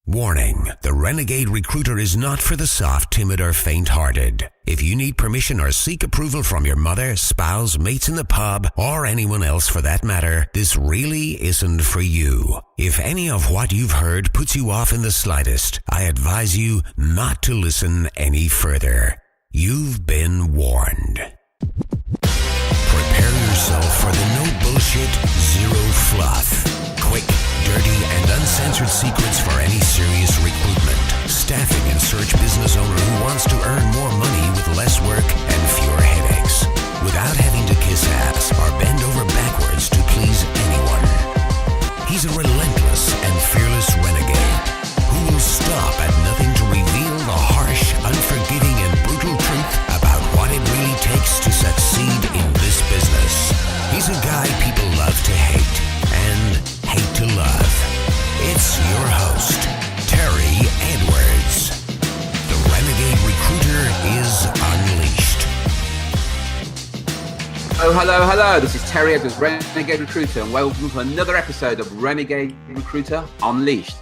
Warning, the Renegade Recruiter is not for the soft, timid, or faint-hearted. If you need permission or seek approval from your mother, spouse, mates in the pub, or anyone else for that matter, this really isn't for you. If any of what you've heard puts you off in the slightest, I advise you not to listen any further. You've been warned. Prepare yourself for the no bullshit, zero fluff. Quick, dirty, and uncensored secrets for any serious recruitment, staffing, and search business owner who wants to earn more money with less work and fewer headaches, without having to kiss ass or bend over backwards to please anyone. He's a relentless and fearless renegade who will stop at nothing to reveal the harsh, unforgiving, and brutal truth about what it really takes to succeed in this business. He's a guy people love to hate and hate to love. It's your host, Terry Edwards. The Renegade Recruiter is unleashed. Oh, hello. This is Terry Edwards, Renegade Recruiter, and welcome to another episode of Renegade Recruiter Unleashed.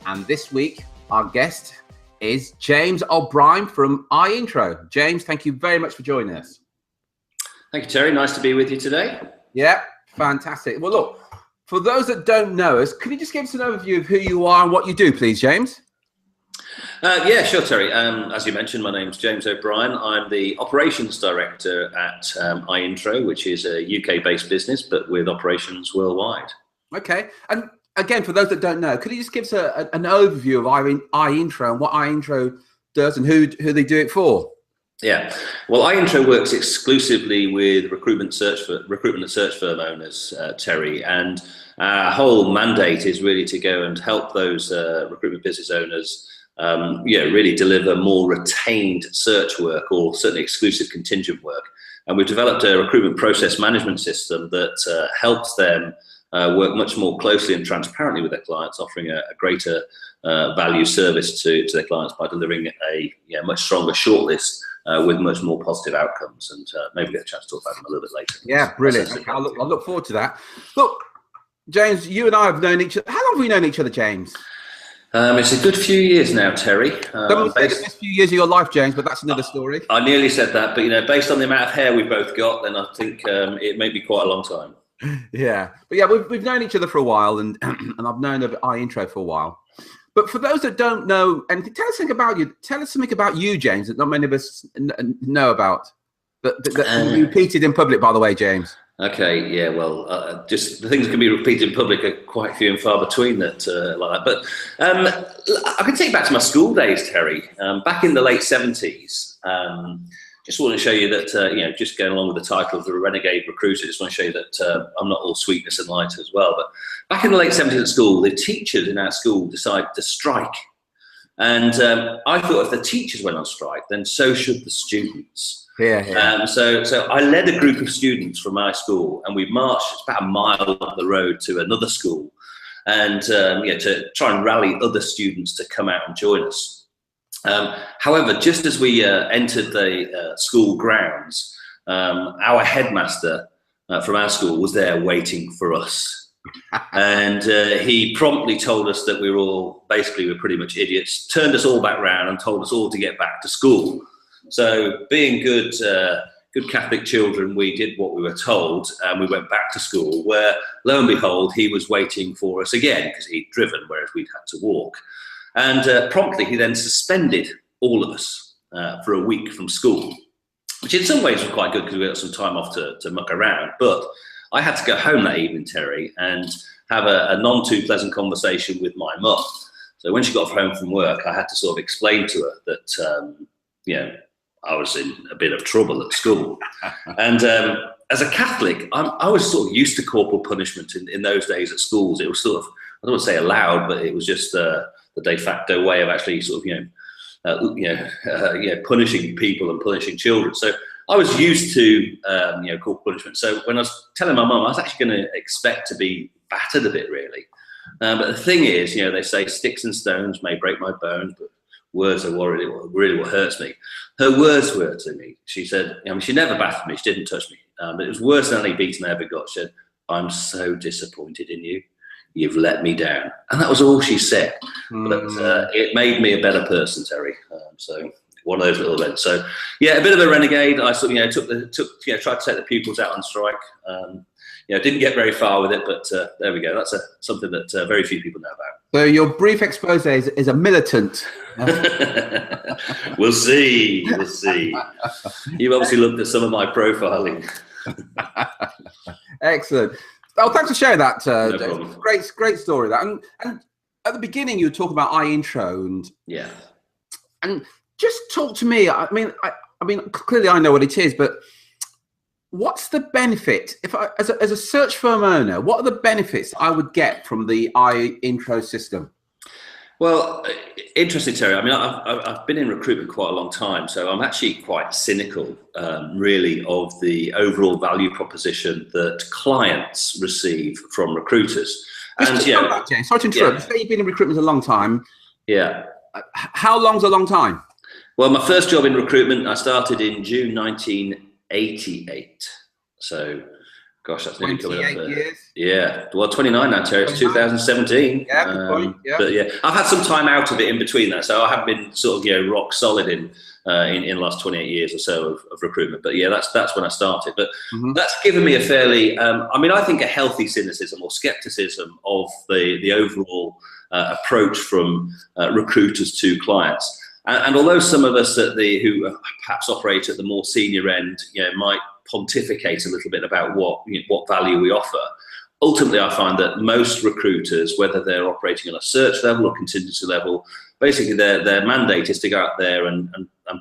And this week, our guest is James O'Brien from iIntro. James, thank you very much for joining us. Thank you, Terry. Nice to be with you today. Yeah, fantastic. Well, look, for those that don't know us, could you just give us an overview of who you are and what you do, please, James? Yeah, sure, Terry. As you mentioned, my name's James O'Brien. I'm the operations director at iIntro, which is a UK-based business, but with operations worldwide. Okay. And again, for those that don't know, could you just give us an overview of iIntro and what iIntro does and who they do it for? Yeah, well, iIntro works exclusively with recruitment and search firm owners, Terry, and our whole mandate is really to go and help those recruitment business owners, really deliver more retained search work or certainly exclusive contingent work. And we've developed a recruitment process management system that helps them work much more closely and transparently with their clients, offering a greater value service to their clients by delivering a much stronger shortlist with much more positive outcomes, and maybe get a chance to talk about them a little bit later. Yeah, brilliant. Okay, I'll look forward to that. Look, James, you and I have known each other. How long have we known each other, James? It's a good few years now, Terry. The best few years of your life, James, but that's another story. I nearly said that, but based on the amount of hair we both got, then I think it may be quite a long time. Yeah, but yeah, we've known each other for a while, and I've known of iIntro for a while. But for those that don't know anything, tell us something about you. Tell us something about you, James, that not many of us know about. That you repeated in public, by the way, James. Okay, yeah, well, just the things that can be repeated in public are quite few and far between that, like that. But I can take you back to my school days, Terry. Back in the late 70s, just want to show you that, just going along with the title of the Renegade Recruiter, just want to show you that I'm not all sweetness and light as well. But back in the late 70s at school, the teachers in our school decided to strike. And I thought if the teachers went on strike, then so should the students. Yeah. So I led a group of students from my school, and we marched about a mile up the road to another school, and to try and rally other students to come out and join us. However, just as we entered the school grounds, our headmaster from our school was there waiting for us. And he promptly told us that we were pretty much idiots, turned us all back round and told us all to get back to school. So being good Catholic children, we did what we were told, and we went back to school, where lo and behold, he was waiting for us again because he'd driven, whereas we'd had to walk. And promptly he then suspended all of us for a week from school, which in some ways was quite good because we got some time off to muck around. But I had to go home that evening, Terry, and have a none too pleasant conversation with my mum. So when she got home from work, I had to sort of explain to her that, I was in a bit of trouble at school. And as a Catholic, I was sort of used to corporal punishment in those days at schools. It was sort of, I don't want to say allowed, but it was just the de facto way of actually sort of, punishing people and punishing children. So I was used to, corporal punishment. So when I was telling my mum, I was actually going to expect to be battered a bit, really. But the thing is, they say sticks and stones may break my bones, but words are really what hurts me. Her words were to me, she said, she never battered me, she didn't touch me, but it was worse than any beating I ever got. She said, "I'm so disappointed in you. you've let me down. And that was all she said. But it made me a better person, Terry. So one of those little events. So yeah, a bit of a renegade. I sort of, tried to take the pupils out on strike. Didn't get very far with it, but there we go. That's something that very few people know about. So your brief expose is a militant. We'll see. We'll see. You've obviously looked at some of my profiling. Excellent. Oh, thanks for sharing that. No problem. Great story. That and at the beginning you were talking about iIntro and just talk to me. I mean, clearly I know what it is, but what's the benefit if as a search firm owner? What are the benefits I would get from the iIntro system? Well, interesting, Terry. I mean, I've been in recruitment quite a long time, so I'm actually quite cynical, really, of the overall value proposition that clients receive from recruiters. Sorry to interrupt. You say you've been in recruitment a long time. Yeah. How long's a long time? Well, my first job in recruitment, I started in June 1988. So, gosh, that's nearly coming up. 28 years. Yeah, well, 29 now, Terry. It's 2017. Yeah, good point. Yeah. But yeah, I've had some time out of it in between that, so I haven't been sort of rock solid in the last 28 years or so of recruitment. But yeah, that's when I started. But that's given me a fairly, I think a healthy cynicism or skepticism of the overall approach from recruiters to clients. And although some of us who perhaps operate at the more senior end, might pontificate a little bit about what value we offer, ultimately I find that most recruiters, whether they're operating on a search level or contingency level, basically their mandate is to go out there and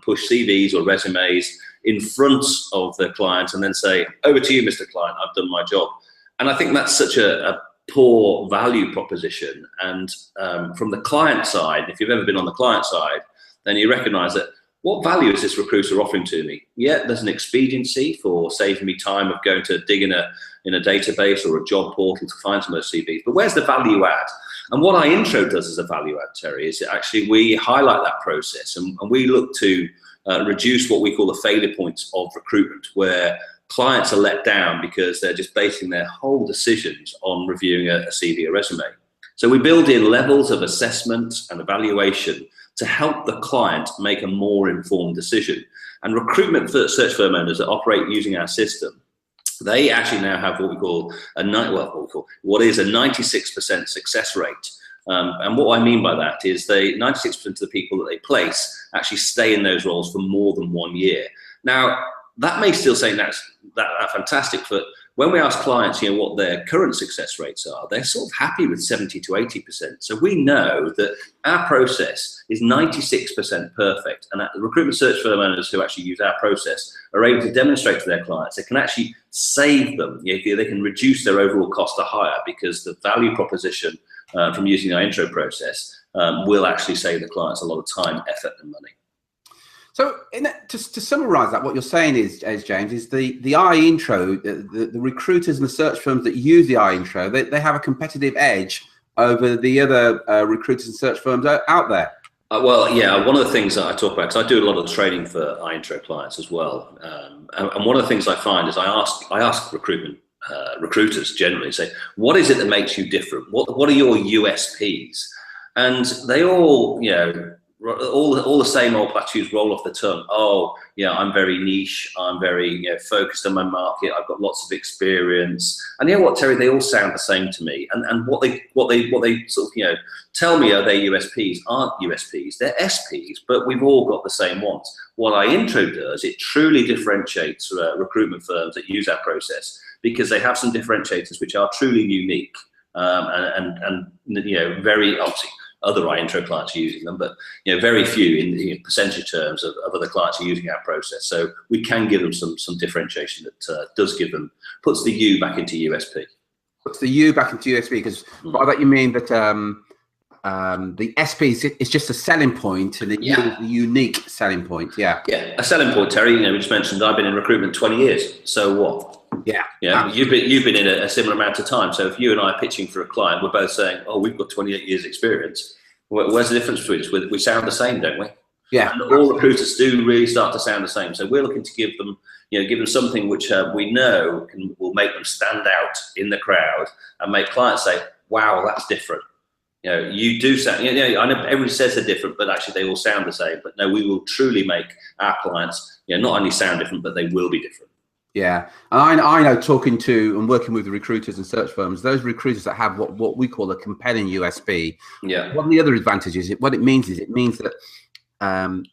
push CVs or resumes in front of the client and then say, over to you, Mr. Client, I've done my job. And I think that's such a poor value proposition. And from the client side, if you've ever been on the client side, then you recognize that what value is this recruiter offering to me? Yeah, there's an expediency for saving me time of going to dig in a database or a job portal to find some of those CVs. But where's the value add? And what iIntro does as a value add, Terry, is actually we highlight that process and we look to reduce what we call the failure points of recruitment, where clients are let down because they're just basing their whole decisions on reviewing a CV or resume. So we build in levels of assessment and evaluation to help the client make a more informed decision. And recruitment for search firm owners that operate using our system, they actually now have what is a 96% success rate. And what I mean by that is 96% of the people that they place actually stay in those roles for more than 1 year. Now, that may still say that's fantastic, but when we ask clients, what their current success rates are, they're sort of happy with 70 to 80%. So we know that our process is 96% perfect, and that the recruitment search firm owners who actually use our process are able to demonstrate to their clients they can actually save them. They can reduce their overall cost to hire because the value proposition from using our intro process will actually save the clients a lot of time, effort, and money. So, to summarise that, what you're saying is James, is the iIntro, the recruiters and the search firms that use the iIntro, they have a competitive edge over the other recruiters and search firms out there. Well, yeah, one of the things that I talk about, because I do a lot of training for iIntro clients as well, and one of the things I find is I ask recruiters generally, say, what is it that makes you different? What are your USPs? And they all, all the same old platitudes roll off the tongue. Oh, I'm very niche. I'm very focused on my market. I've got lots of experience. And you know what, Terry? They all sound the same to me. And what they sort of tell me are their USPs aren't USPs. They're SPs. But we've all got the same ones. What iIntro does, it truly differentiates recruitment firms that use our process because they have some differentiators which are truly unique and very obviously. Other iIntro clients are using them, but very few in percentage terms of other clients are using our process. So we can give them some differentiation that puts the U back into USP. Puts the U back into USP, because by that you mean that the SP is just a selling point, and the U is the unique selling point. Yeah, a selling point, Terry. We just mentioned I've been in recruitment 20 years. So what? Yeah. You've been in a similar amount of time. So if you and I are pitching for a client, we're both saying, "Oh, we've got 28 years experience." Where's the difference between us? We sound the same, don't we? Yeah. And all recruiters do really start to sound the same. So we're looking to give them something which we know will make them stand out in the crowd and make clients say, wow, that's different. You do sound, I know everybody says they're different, but actually they all sound the same. But no, we will truly make our clients, not only sound different, but they will be different. Yeah, and I know, talking to and working with the recruiters and search firms, those recruiters that have what we call a compelling USP. Yeah. One of the other advantages, what it means that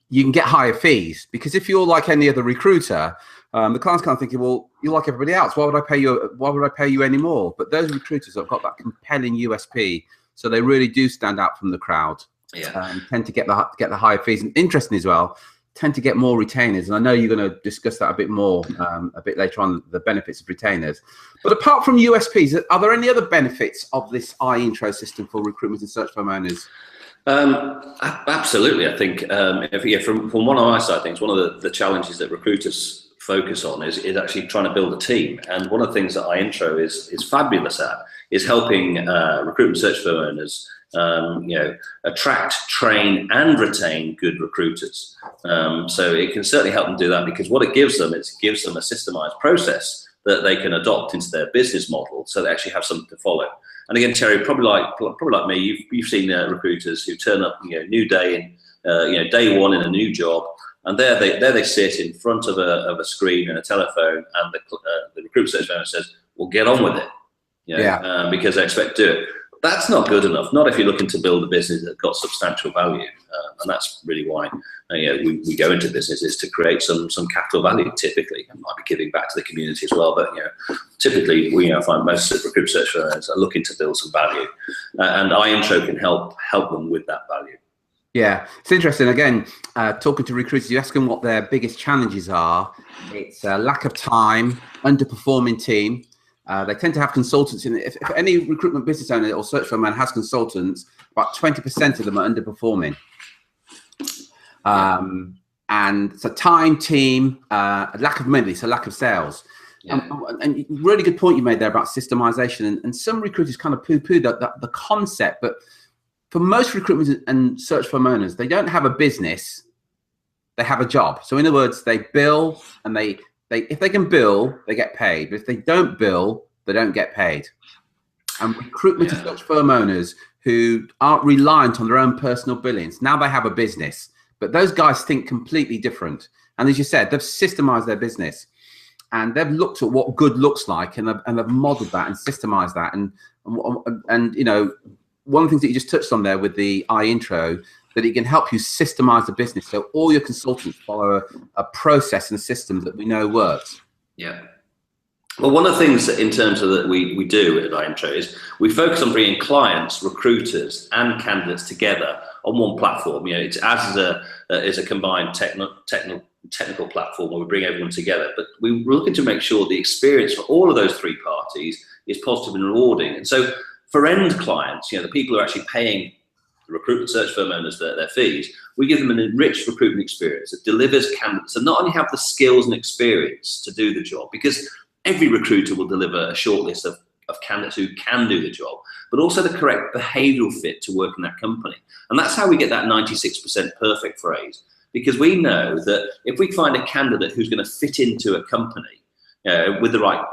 you can get higher fees, because if you're like any other recruiter, the client's kind of thinking, well, you're like everybody else. Why would I pay you? Why would I pay you any more? But those recruiters have got that compelling USP, so they really do stand out from the crowd. Yeah. Tend to get the higher fees, and interesting as well, tend to get more retainers. And I know you're going to discuss that a bit more a bit later on, the benefits of retainers. But apart from USPs, are there any other benefits of this iIntro system for recruitment and search firm owners? Absolutely. I think from one of my side of things, one of the challenges that recruiters focus on is actually trying to build a team. And one of the things that iIntro is fabulous at is helping recruitment search firm owners attract, train and retain good recruiters. So it can certainly help them do that, because what it gives them is a systemized process that they can adopt into their business model, so they actually have something to follow. And again, Terry, probably like me, you've seen recruiters who turn up, new day in, day one in a new job, and there they sit in front of a screen and a telephone, and the recruitment search firm says, "Well, get on with it," because they expect to do it. That's not good enough. Not if you're looking to build a business that's got substantial value, and that's really why we go into businesses, to create some capital value. Typically, I might be giving back to the community as well, but typically we find most recruitment search firms are looking to build some value, and iIntro can help them with that value. Yeah, it's interesting. Again, talking to recruiters, you ask them what their biggest challenges are. It's lack of time, underperforming team. They tend to have consultants in it. If any recruitment business owner or search firm has consultants, about 20% of them are underperforming. And so time, team, lack of money, so lack of sales. Yeah. And really good point you made there about systemization. And some recruiters kind of poo-poo the concept, but for most recruitment and search firm owners, they don't have a business, they have a job. So in other words, they bill, and if they can bill, they get paid. But if they don't bill, they don't get paid. And recruitment and search firm owners who aren't reliant on their own personal billings, now they have a business. But those guys think completely different. And as you said, they've systemized their business, and they've looked at what good looks like, and they've modeled that and systemized that. And one of the things that you just touched on there with the iIntro, that it can help you systemize the business, so all your consultants follow a process and a system that we know works. Yeah. Well, one of the things that in terms of that we do at iIntro is we focus on bringing clients, recruiters, and candidates together on one platform. It's as a combined technical platform where we bring everyone together. But we're looking to make sure the experience for all of those three parties is positive and rewarding. And so for end clients, the people who are actually paying recruitment search firm owners their fees, we give them an enriched recruitment experience that delivers candidates that not only have the skills and experience to do the job, because every recruiter will deliver a short list of candidates who can do the job, but also the correct behavioural fit to work in that company. And that's how we get that 96% perfect phrase, because we know that if we find a candidate who's going to fit into a company with the right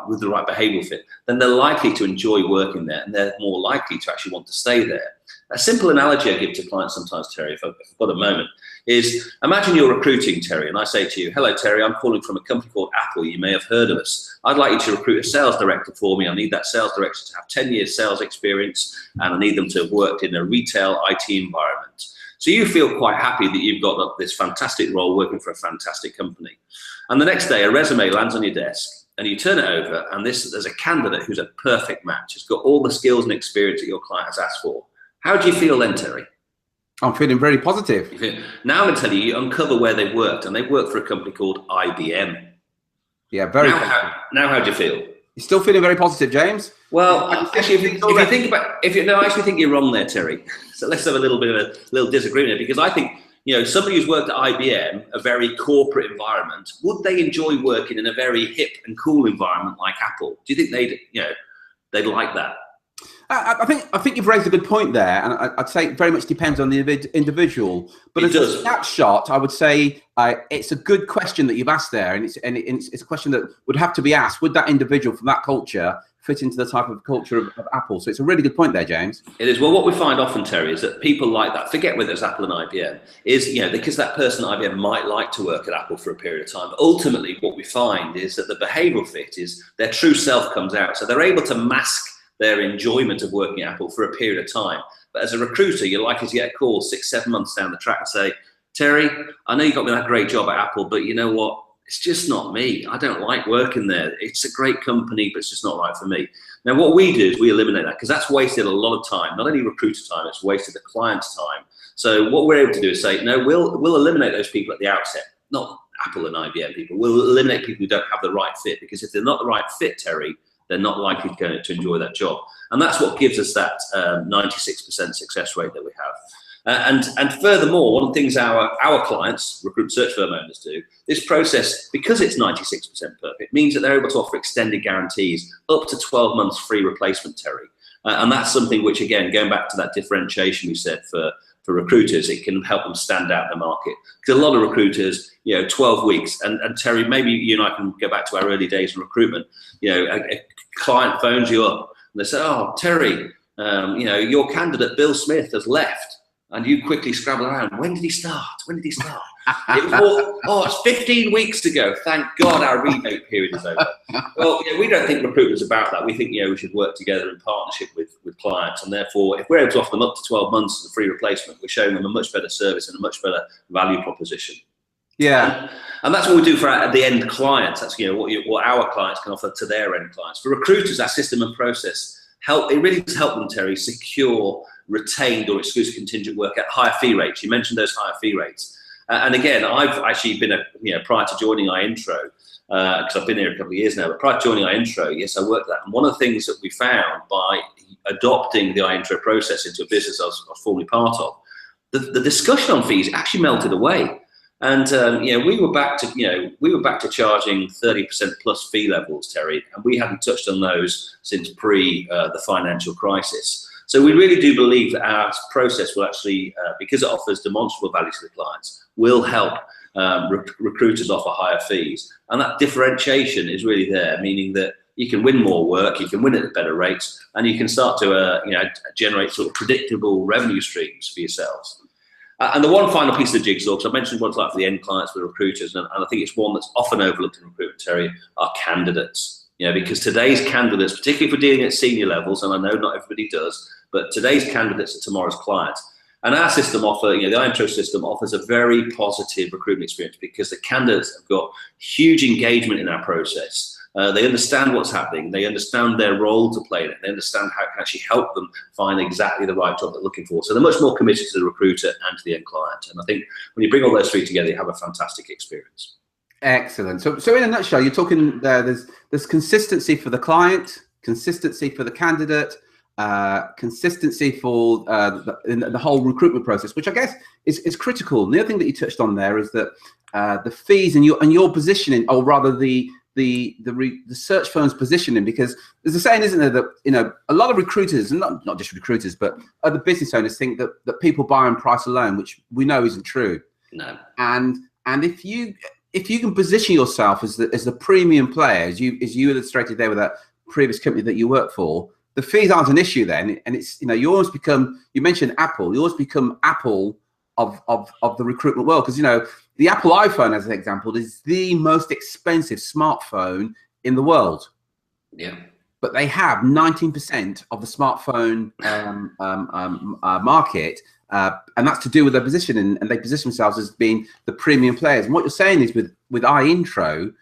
behavioural fit, then they're likely to enjoy working there, and they're more likely to actually want to stay there. A simple analogy I give to clients sometimes, Terry, if I've got a moment, is imagine you're recruiting, Terry, and I say to you, "Hello, Terry, I'm calling from a company called Apple. You may have heard of us. I'd like you to recruit a sales director for me. I need that sales director to have 10 years sales experience, and I need them to have worked in a retail IT environment." So you feel quite happy that you've got this fantastic role working for a fantastic company. And the next day, a resume lands on your desk, and you turn it over, and there's a candidate who's a perfect match. Has got all the skills and experience that your client has asked for. How do you feel then, Terry? I'm feeling very positive. Now I'm going to tell you uncover where they've worked, and they've worked for a company called IBM. Yeah, very positive. Now how do you feel? You're still feeling very positive, James? Well, actually, I actually think you're wrong there, Terry. So let's have a little bit of a disagreement, because I think, somebody who's worked at IBM, a very corporate environment, would they enjoy working in a very hip and cool environment like Apple? Do you think they'd like that? I think you've raised a good point there, and I'd say it very much depends on the individual. But as a snapshot, I would say it's a good question that you've asked there, and it's a question that would have to be asked: would that individual from that culture fit into the type of culture of Apple. So it's a really good point there, James. It is. Well, what we find often, Terry, is that people like that, forget whether it's Apple and IBM, is, because that person at IBM might like to work at Apple for a period of time. But ultimately, what we find is that the behavioral fit is their true self comes out. So they're able to mask their enjoyment of working at Apple for a period of time. But as a recruiter, you're likely to get a call 6-7 months down the track and say, Terry, I know you got me that great job at Apple, but you know what? It's just not me. I don't like working there. It's a great company, but it's just not right for me. Now, what we do is we eliminate that, because that's wasted a lot of time, not only recruiter time, it's wasted the client's time. So what we're able to do is say, no, we'll eliminate those people at the outset, not Apple and IBM people. We'll eliminate people who don't have the right fit, because if they're not the right fit, Terry, they're not likely to enjoy that job. And that's what gives us that 96% success rate that we have. And furthermore, one of the things our clients, recruitment search firm owners, do, this process, because it's 96% perfect, means that they're able to offer extended guarantees up to 12 months free replacement, Terry. And that's something which, again, going back to that differentiation we said for recruiters, it can help them stand out in the market. Because a lot of recruiters, 12 weeks, and Terry, maybe you and I can go back to our early days in recruitment. A client phones you up and they say, oh, Terry, your candidate, Bill Smith, has left. And you quickly scrabble around. When did he start? When did he start? It was, it's 15 weeks ago. Thank God our rebate period is over. Well, we don't think recruitment's about that. We think, we should work together in partnership with clients. And therefore, if we're able to offer them up to 12 months as a free replacement, we're showing them a much better service and a much better value proposition. Yeah. And that's what we do for the end clients. That's, what our clients can offer to their end clients. For recruiters, our system and process it really does help them, Terry, secure retained or exclusive contingent work at higher fee rates. You mentioned those higher fee rates. And again, I've actually been, prior to joining iIntro, because I've been here a couple of years now, but prior to joining iIntro, yes, I worked that. And one of the things that we found by adopting the iIntro process into a business I was formerly part of, the discussion on fees actually melted away. And we were back to charging 30% plus fee levels, Terry, and we hadn't touched on those since pre the financial crisis. So we really do believe that our process will actually, because it offers demonstrable value to the clients, will help recruiters offer higher fees. And that differentiation is really there, meaning that you can win more work, you can win it at better rates, and you can start to generate sort of predictable revenue streams for yourselves. And the one final piece of the jigsaw, because I mentioned what it's like for the end clients, for the recruiters, and I think it's one that's often overlooked in recruitment, Terry, are candidates. Because today's candidates, particularly if we're dealing at senior levels, and I know not everybody does, but today's candidates are tomorrow's clients. And our system the iIntro system offers a very positive recruitment experience, because the candidates have got huge engagement in our process. They understand what's happening. They understand their role to play in it. They understand how it can actually help them find exactly the right job they're looking for. So they're much more committed to the recruiter and to the end client. And I think when you bring all those three together, you have a fantastic experience. Excellent. So in a nutshell, you're talking there's consistency for the client, consistency for the candidate, consistency for the whole recruitment process, which I guess is critical. The other thing that you touched on there is that the fees and your positioning, or rather the search firm's positioning, because there's a saying, isn't there, that a lot of recruiters, and not just recruiters, but other business owners think that people buy on price alone, which we know isn't true. No. And if you can position yourself as the premium player, as you illustrated there with that previous company that you work for, the fees aren't an issue then, and it's you almost become, you mentioned Apple, you almost become Apple of the recruitment world, because the Apple iPhone, as an example, is the most expensive smartphone in the world. Yeah. But they have 19% of the smartphone market, and that's to do with their positioning, and they position themselves as being the premium players. And what you're saying is with iIntro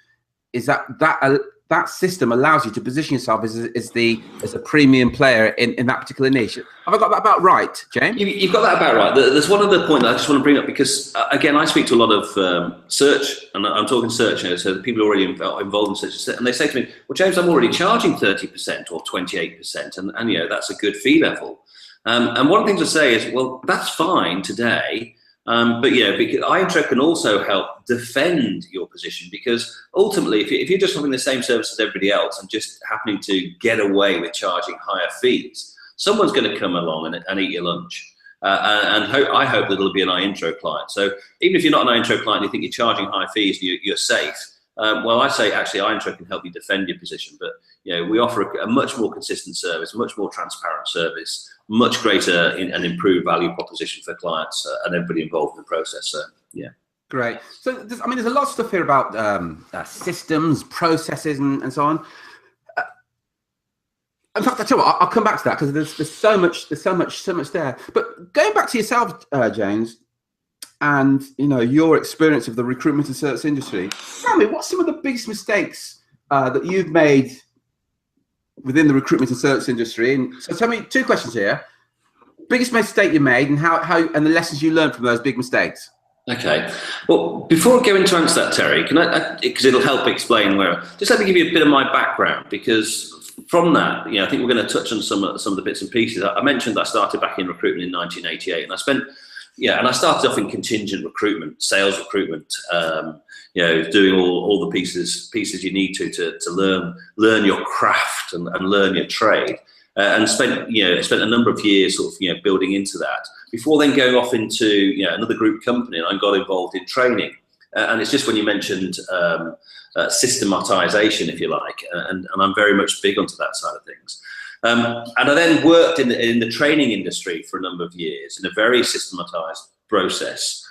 is that system allows you to position yourself as a premium player in that particular niche. Have I got that about right, James? You've got that about right. There's one other point that I just want to bring up, because again, I speak to a lot of search, and I'm talking search now, so the people already involved in search, and they say to me, well, James, I'm already charging 30% or 28%, and that's a good fee level. And one of the things I say is, well, that's fine today, but because iIntro can also help defend your position, because ultimately, if you're just having the same service as everybody else and just happening to get away with charging higher fees, someone's going to come along and eat your lunch. I hope that it'll be an iIntro client. So even if you're not an iIntro client, you think you're charging high fees, you're safe. Well, I say actually iIntro can help you defend your position, but we offer a much more consistent service, much more transparent service, much greater and improved value proposition for clients and everybody involved in the process. So yeah. Great. So there's a lot of stuff here about systems, processes, and so on. In fact, I tell you what, I'll come back to that because there's so much there. But going back to yourself, James, and your experience of the recruitment and search industry, tell me what's some of the biggest mistakes that you've made within the recruitment and search industry. And so, tell me 2 questions here: biggest mistake you made, and how and the lessons you learned from those big mistakes. Okay. Well, before I go into answer that, Terry, can I because it'll help explain just let me give you a bit of my background, because from that, I think we're going to touch on some of the bits and pieces. I mentioned that I started back in recruitment in 1988, and I started off in contingent recruitment, sales recruitment, doing all the pieces you need to learn your craft and learn your trade, and spent a number of years sort of building into that before then going off into another group company, and I got involved in training. And it's just when you mentioned systematization, if you like, and I'm very much big onto that side of things. And I then worked in the training industry for a number of years in a very systematized process,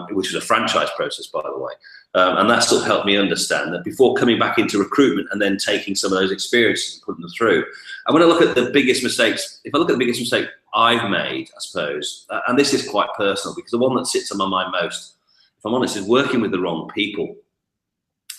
which was a franchise process, by the way. And that sort of helped me understand that before coming back into recruitment and then taking some of those experiences and putting them through. And when I look at the biggest mistakes, if I look at the biggest mistake I've made, I suppose, and this is quite personal, because the one that sits on my mind most, if I'm honest, is working with the wrong people.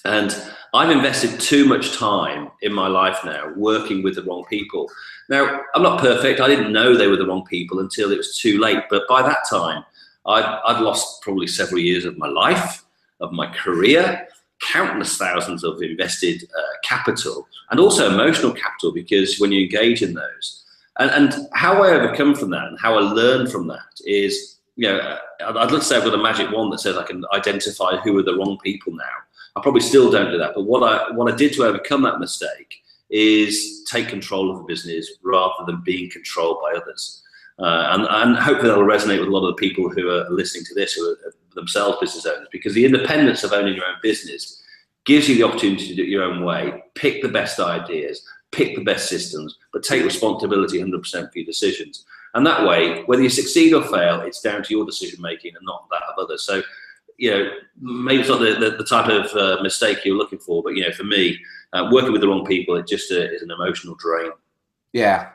And I've invested too much time in my life now working with the wrong people. Now, I'm not perfect. I didn't know they were the wrong people until it was too late. But by that time, I'd lost probably several years of my life, of my career, countless thousands of invested capital, and also emotional capital, because when you engage in those. And how I overcome from that and how I learn from that is, I'd love to say I've got a magic wand that says I can identify who are the wrong people now. I probably still don't do that, but what I did to overcome that mistake is take control of the business rather than being controlled by others. And hopefully that'll resonate with a lot of the people who are listening to this, who are themselves business owners, because the independence of owning your own business gives you the opportunity to do it your own way, pick the best ideas, pick the best systems, but take responsibility 100% for your decisions. And that way, whether you succeed or fail, it's down to your decision making and not that of others. So, maybe it's not the type of mistake you're looking for, but for me, working with the wrong people, it just is an emotional drain. Yeah.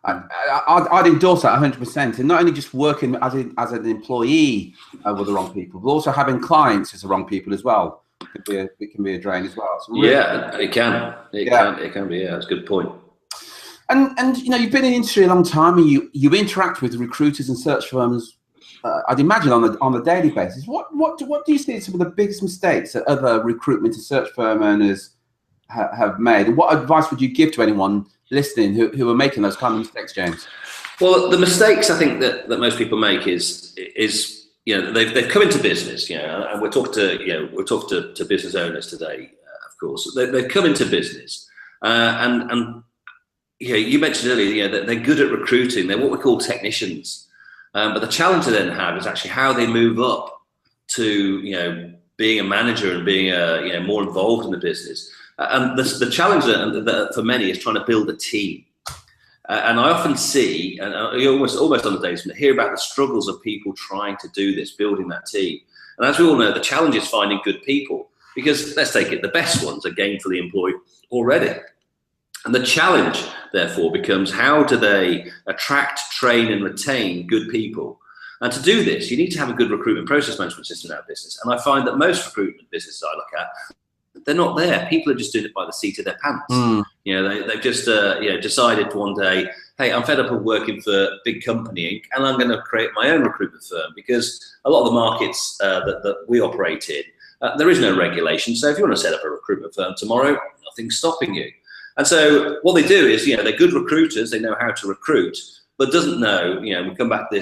I'd endorse that 100%, and not only just working as an employee with the wrong people, but also having clients as the wrong people as well. It can be a drain as well. So really, it can. It can be. Yeah, that's a good point. And you've been in the industry a long time, and you interact with recruiters and search firms. I'd imagine on a daily basis. What do you see as some of the biggest mistakes that other recruitment and search firm owners have made? And what advice would you give to anyone listening who are making those kind of mistakes, James? Well, the mistakes I think that most people make is they've come into business, and we're talking to business owners today, of course. They've come into business, and you mentioned earlier, that they're good at recruiting. They're what we call technicians. But the challenge they then have is actually how they move up to, being a manager and being more involved in the business. And the challenge for many is trying to build a team. And I often see, and almost on the days, hear about the struggles of people trying to do this, building that team. And as we all know, the challenge is finding good people, because let's take it, the best ones are gainfully employed already. And the challenge, therefore, becomes how do they attract, train, and retain good people? And to do this, you need to have a good recruitment process management system in our business. And I find that most recruitment businesses I look at, they're not there. People are just doing it by the seat of their pants. They've just decided one day, hey, I'm fed up of working for a big company, and I'm going to create my own recruitment firm, because a lot of the markets that we operate in, there is no regulation. So if you want to set up a recruitment firm tomorrow, nothing's stopping you. And so what they do is, they're good recruiters. They know how to recruit, but doesn't know, we come back to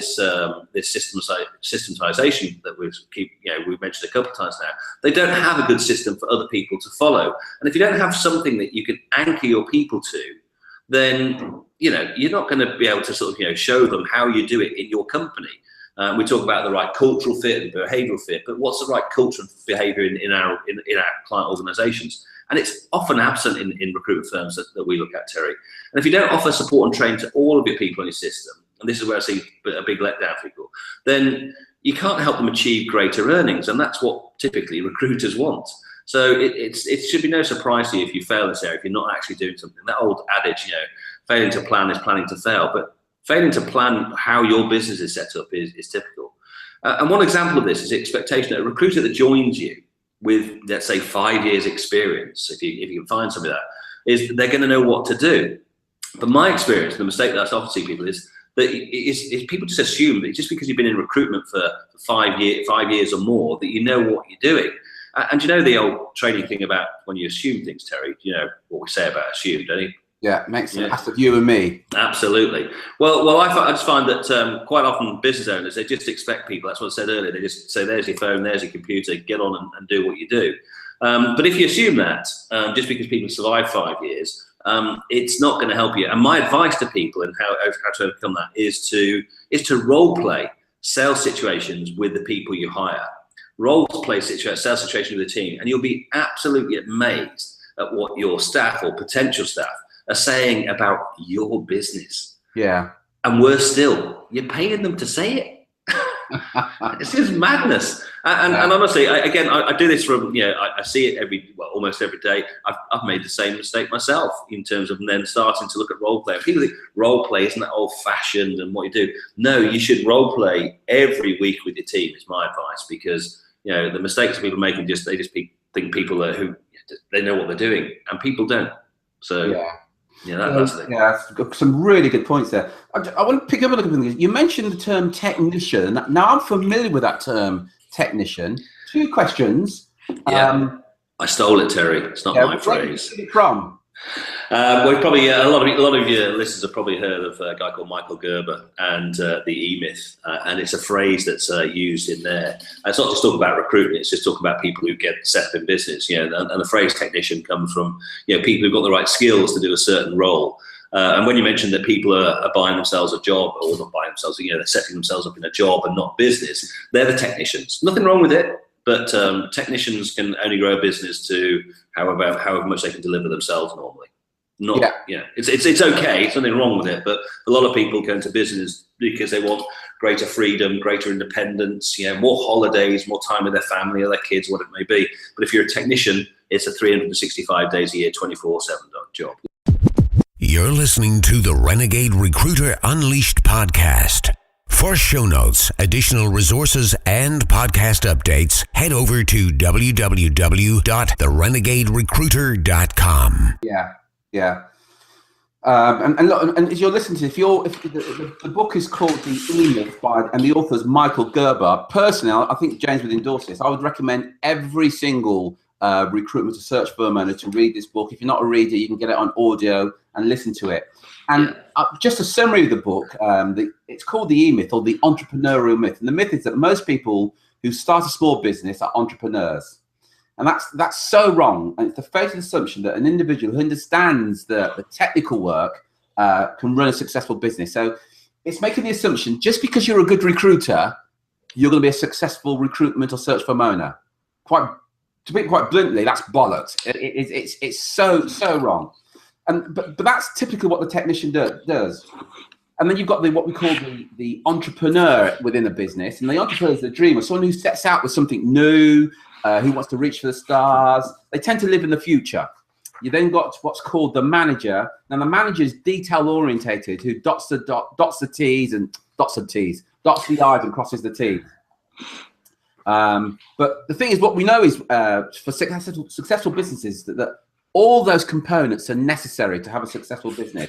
this systematization that we've mentioned a couple of times now. They don't have a good system for other people to follow. And if you don't have something that you can anchor your people to, then, you're not going to be able to sort of, show them how you do it in your company. We talk about the right cultural fit and behavioural fit, but what's the right cultural behaviour in our client organisations? And it's often absent in recruitment firms that we look at, Terry. And if you don't offer support and training to all of your people in your system, and this is where I see a big letdown for people, then you can't help them achieve greater earnings, and that's what typically recruiters want. So it should be no surprise to you if you fail in this area, if you're not actually doing something. That old adage, failing to plan is planning to fail, but failing to plan how your business is set up is typical. And one example of this is the expectation that a recruiter that joins you with, let's say, 5 years experience, if you can find somebody that, is they're going to know what to do. But my experience, the mistake that I often see people is that is people just assume that just because you've been in recruitment for 5 years or more, that you know what you're doing. And you know the old training thing about when you assume things, Terry, you know what we say about assume, don't you? Yeah, makes an ass of you and me. Absolutely. Well, I just find that quite often business owners, they just expect people, that's what I said earlier, they just say, there's your phone, there's your computer, get on and do what you do. But if you assume that, just because people survive 5 years, it's not going to help you. And my advice to people and how to overcome that is to role play sales situations with the people you hire. Role play sales situations with the team, and you'll be absolutely amazed at what your staff or potential staff are saying about your business. Yeah. And worse still, you're paying them to say it. It's just madness. And honestly, I do this from, I see it almost every day. I've made the same mistake myself in terms of then starting to look at role play. People think role play isn't that old fashioned and what you do. No, you should role play every week with your team is my advice, because the mistakes people make they just think people are who they know what they're doing, and people don't. So that's the thing. Yeah, some really good points there. I want to pick up a little bit. You mentioned the term technician. Now I'm familiar with that term, technician. 2 questions. Yeah, I stole it, Terry. It's not my phrase. Where did you get it from? Well, probably a lot of your listeners have probably heard of a guy called Michael Gerber and the E-Myth, and it's a phrase that's used in there. And it's not just talking about recruitment; it's just talking about people who get set up in business. And the phrase technician comes from people who've got the right skills to do a certain role. And when you mentioned that people are buying themselves a job, or not buying themselves, they're setting themselves up in a job and not business, they're the technicians. Nothing wrong with it. But technicians can only grow a business to however much they can deliver themselves normally. It's okay. There's nothing wrong with it. But a lot of people go into business because they want greater freedom, greater independence, more holidays, more time with their family or their kids, what it may be. But if you're a technician, it's a 365 days a year, 24/7 job. You're listening to the Renegade Recruiter Unleashed podcast. For show notes, additional resources, and podcast updates, head over to www.therenegaderecruiter.com. Yeah. And as you're listening to, if the book is called The E-Myth and the author's Michael Gerber. Personally, I think James would endorse this. I would recommend every single recruitment or search firm owner to read this book. If you're not a reader, you can get it on audio and listen to it. And just a summary of the book, it's called The E-Myth, or the entrepreneurial myth. And the myth is that most people who start a small business are entrepreneurs. And that's so wrong. And it's the fatal assumption that an individual who understands the technical work can run a successful business. So it's making the assumption just because you're a good recruiter, you're going to be a successful recruitment or search firm owner. To put it quite bluntly, that's bollocks. It's so wrong. But that's typically what the technician does. And then you've got what we call the entrepreneur within a business. And the entrepreneur is the dreamer, someone who sets out with something new, who wants to reach for the stars. They tend to live in the future. You then got what's called the manager. Now the manager is detail orientated, who dots the T's and dots the I's and crosses the T's. But the thing is, what we know is for successful businesses that all those components are necessary to have a successful business.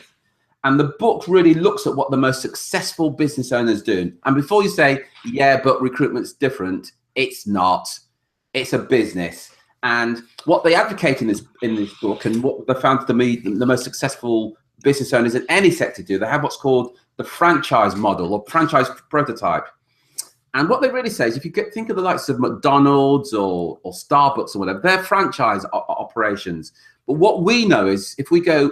And the book really looks at what the most successful business owners do. And before you say, yeah, but recruitment's different, it's not. It's a business. And what they advocate in this book, and what they found to me the most successful business owners in any sector do, they have what's called the franchise model or franchise prototype. And what they really say is, if you think of the likes of McDonald's or Starbucks or whatever, they're franchise operations. But what we know is, if we go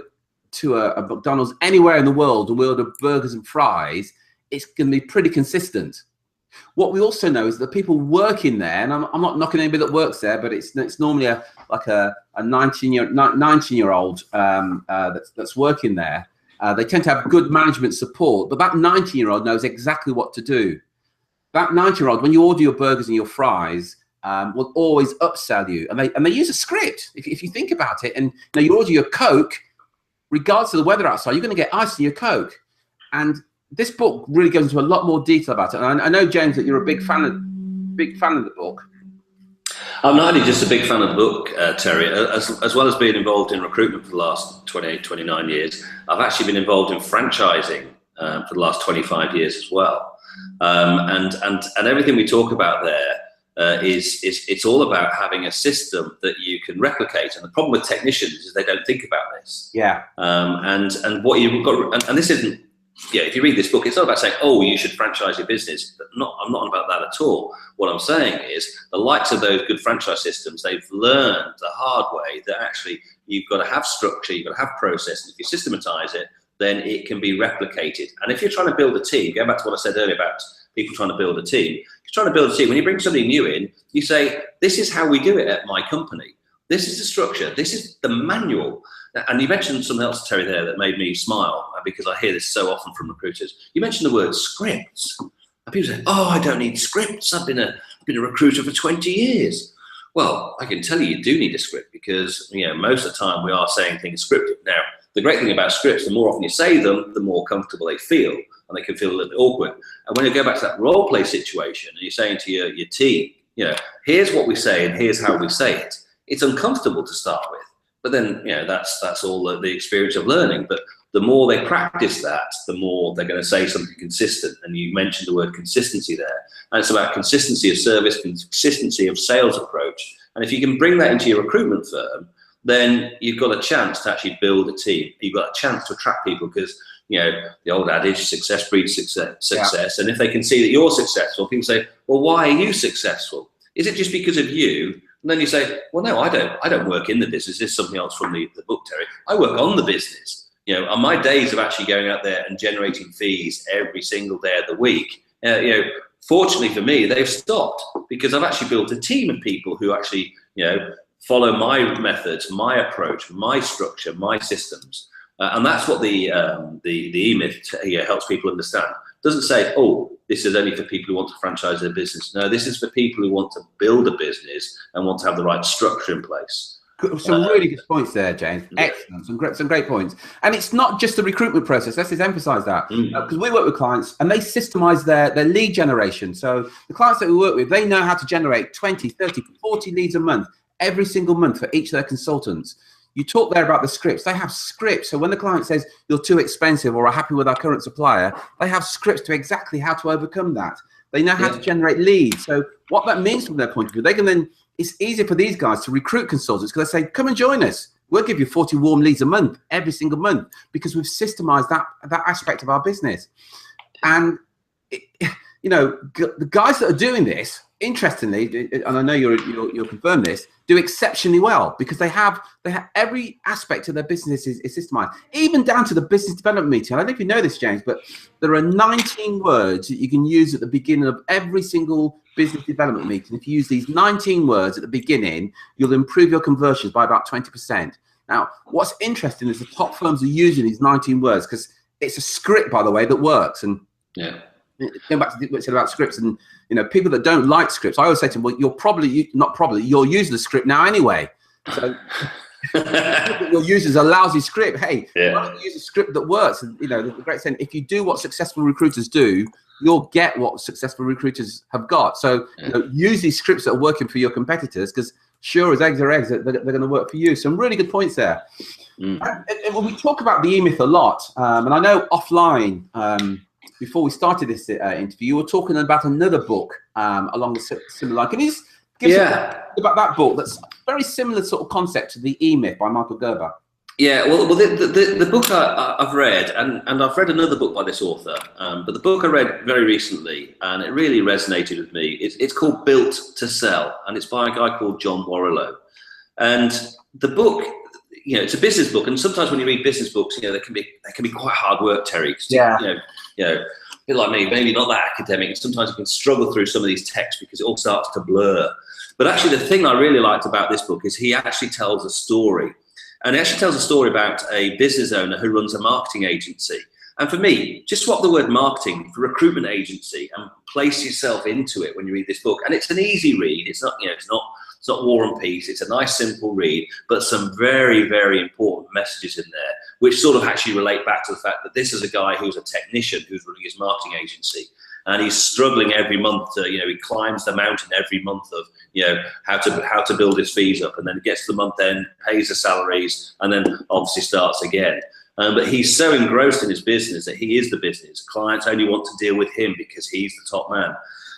to a McDonald's anywhere in the world and we order burgers and fries, it's going to be pretty consistent. What we also know is that people working there, and I'm not knocking anybody that works there, but it's normally a 19-year-old that's working there. They tend to have good management support, but that 19-year-old knows exactly what to do. That 19-year-old, when you order your burgers and your fries, will always upsell you, and they use a script. If you think about it, and now you order your Coke, regardless of the weather outside, you're going to get ice in your Coke. And this book really goes into a lot more detail about it. And I know, James, that you're a big fan of the book. I'm not only just a big fan of the book, Terry, as well as being involved in recruitment for the last 28, 29 years. I've actually been involved in franchising for the last 25 years as well. And everything we talk about there it's all about having a system that you can replicate. And the problem with technicians is they don't think about this. Yeah. And what you've got, and this isn't, if you read this book, it's not about saying, oh, you should franchise your business. I'm not about that at all. What I'm saying is the likes of those good franchise systems, they've learned the hard way that actually you've got to have structure, you've got to have process. And if you systematize it, then it can be replicated. And if you're trying to build a team, going back to what I said earlier about people trying to build a team, you're trying to build a team. When you bring somebody new in, you say, this is how we do it at my company. This is the structure. This is the manual. And you mentioned something else, Terry, there that made me smile, because I hear this so often from recruiters. You mentioned the word scripts. And people say, oh, I don't need scripts. I've been a recruiter for 20 years. Well, I can tell you, you do need a script, because most of the time we are saying things scripted. Now, the great thing about scripts, the more often you say them, the more comfortable they feel, and they can feel a little bit awkward. And when you go back to that role play situation, and you're saying to your team, here's what we say and here's how we say it. It's uncomfortable to start with, but then that's all the experience of learning. But the more they practice that, the more they're going to say something consistent. And you mentioned the word consistency there, and it's about consistency of service, consistency of sales approach. And if you can bring that into your recruitment firm, then you've got a chance to actually build a team. You've got a chance to attract people, because the old adage, success breeds success. Yeah. And if they can see that you're successful, people say, well, why are you successful? Is it just because of you? And then you say, well, no, I don't work in the business. This is something else from the book, Terry. I work on the business. On my days of actually going out there and generating fees every single day of the week, fortunately for me, they've stopped, because I've actually built a team of people who actually, follow my methods, my approach, my structure, my systems. And that's what the E-Myth helps people understand. It doesn't say, oh, this is only for people who want to franchise their business. No, this is for people who want to build a business and want to have the right structure in place. Some really good points there, James. Excellent. Some great points. And it's not just the recruitment process. Let's just emphasize that. Because we work with clients and they systemize their lead generation. So the clients that we work with, they know how to generate 20, 30, 40 leads a month, every single month for each of their consultants. You talk there about the scripts. They have scripts. So when the client says you're too expensive or are happy with our current supplier, they have scripts to exactly how to overcome that. They know how to generate leads. So what that means from their point of view, they can then, it's easier for these guys to recruit consultants, because they say, come and join us. We'll give you 40 warm leads a month, every single month, because we've systemized that aspect of our business. And, the guys that are doing this, interestingly, and I know you'll confirm this, do exceptionally well, because they have every aspect of their business is systemized, even down to the business development meeting. I don't know if you know this, James, but there are 19 words that you can use at the beginning of every single business development meeting. If you use these 19 words at the beginning, you'll improve your conversions by about 20%. Now, what's interesting is the top firms are using these 19 words, because it's a script, by the way, that works. And going back to what I said about scripts, and people that don't like scripts, I always say to them, well, you're using the script now anyway. So you're using a lousy script. Hey, why don't you use a script that works? And the great saying, if you do what successful recruiters do, you'll get what successful recruiters have got. So use these scripts that are working for your competitors, because sure as eggs are eggs, they're going to work for you. Some really good points there. And we talk about the E-Myth a lot, and I know offline, before we started this interview, you were talking about another book along the similar line. Can you just give us about that book that's very similar sort of concept to the E-Myth by Michael Gerber? Yeah, well, the book I've read, and I've read another book by this author, but the book I read very recently, and it really resonated with me. It's called Built to Sell, and it's by a guy called John Warrillow. And the book, it's a business book, and sometimes when you read business books, they can be quite hard work, Terry. bit like me, maybe not that academic. Sometimes you can struggle through some of these texts because it all starts to blur. But actually, the thing I really liked about this book is he actually tells a story. And he actually tells a story about a business owner who runs a marketing agency. And for me, just swap the word marketing for recruitment agency and place yourself into it when you read this book. And it's an easy read. It's not, it's not War and Peace. It's a nice, simple read, but some very, very important messages in there, which sort of actually relate back to the fact that this is a guy who's a technician who's running his marketing agency. And he's struggling every month to, he climbs the mountain every month of, how to build his fees up, and then gets to the month end, pays the salaries, and then obviously starts again. But he's so engrossed in his business that he is the business. Clients only want to deal with him because he's the top man.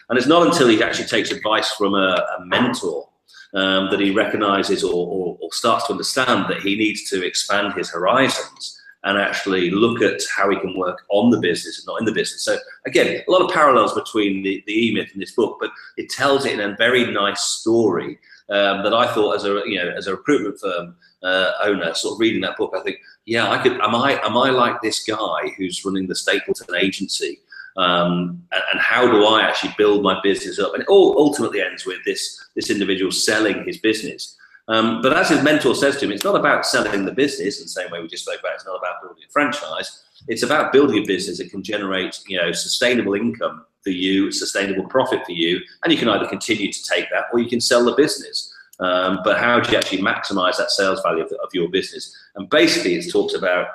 And it's not until he actually takes advice from a mentor that he recognizes or starts to understand that he needs to expand his horizons and actually look at how he can work on the business and not in the business. So again, a lot of parallels between the E-Myth and this book, but it tells it in a very nice story that I thought, as a recruitment firm owner, sort of reading that book, I think, yeah, am I like this guy who's running the Stapleton agency, and how do I actually build my business up? And it all ultimately ends with this individual selling his business. But as his mentor says to him, it's not about selling the business in the same way we just spoke about. It's not about building a franchise. It's about building a business that can generate, sustainable income for you, sustainable profit for you, and you can either continue to take that or you can sell the business. But how do you actually maximize that sales value of your business? And basically, it talks about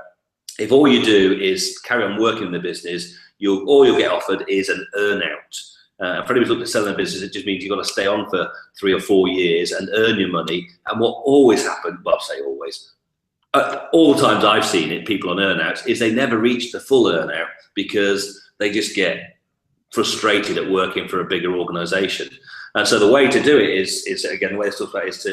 if all you do is carry on working in the business, all you'll get offered is an earnout. For anyone who's looking at selling a business, it just means you've got to stay on for 3 or 4 years and earn your money. And what always happens, well, I say always, all the times I've seen it, people on earnouts, is they never reach the full earnout because they just get frustrated at working for a bigger organization. And so the way to do it is again, the way it's talked about is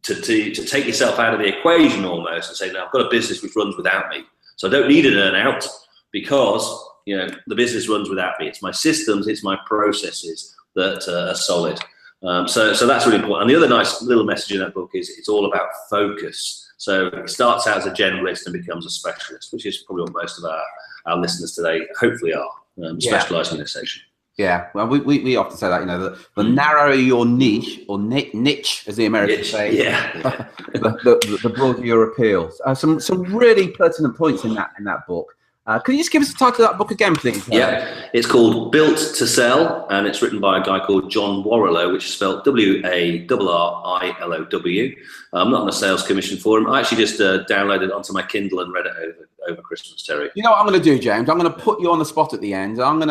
to take yourself out of the equation almost and say, now I've got a business which runs without me. So I don't need an earnout because the business runs without me. It's my systems, it's my processes that are solid. So that's really important. And the other nice little message in that book is it's all about focus. So it starts out as a generalist and becomes a specialist, which is probably what most of our listeners today hopefully are, specialising in this section. Yeah, well, we often say that, the narrower your niche, or niche, as the Americans say, the broader your appeal. Some really pertinent points in that book. Can you just give us the title of that book again, please? Yeah, it's called Built to Sell, and it's written by a guy called John Warrilow, which is spelled Warrilow. I'm not on a sales commission for him. I actually just downloaded it onto my Kindle and read it over Christmas, Terry. You know what I'm going to do, James? I'm going to put you on the spot at the end. I'm going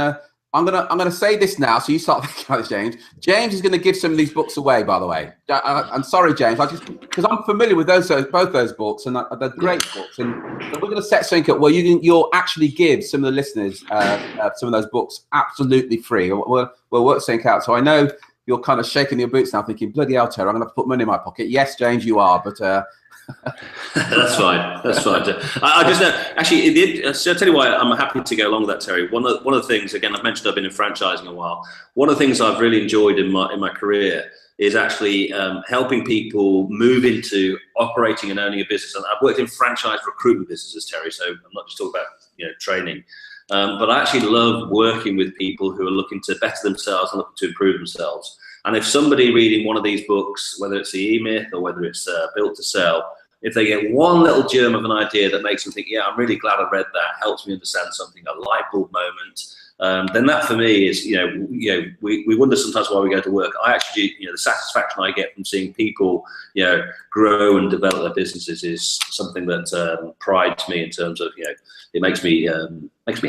to say this now, so you start thinking about this, James. James is going to give some of these books away, by the way. I'm sorry, James, because I'm familiar with both those books, and they're great books. And so we're going to set something up where you'll actually give some of the listeners some of those books absolutely free. We'll work something out. So I know you're kind of shaking your boots now, thinking, bloody hell, Terry, I'm going to have to put money in my pocket. Yes, James, you are, but... That's fine. I just know, actually, I'll tell you why I'm happy to go along with that, Terry. One of the things, again, I've mentioned I've been in franchising a while. One of the things I've really enjoyed in my career is actually helping people move into operating and owning a business. And I've worked in franchise recruitment businesses, Terry, so I'm not just talking about training. But I actually love working with people who are looking to better themselves and looking to improve themselves. And if somebody reading one of these books, whether it's the E-Myth or whether it's Built to Sell, if they get one little germ of an idea that makes them think, yeah, I'm really glad I read that, helps me understand something, a light bulb moment, then that for me is, we wonder sometimes why we go to work. I actually, the satisfaction I get from seeing people, grow and develop their businesses is something that prides me in terms of, it makes me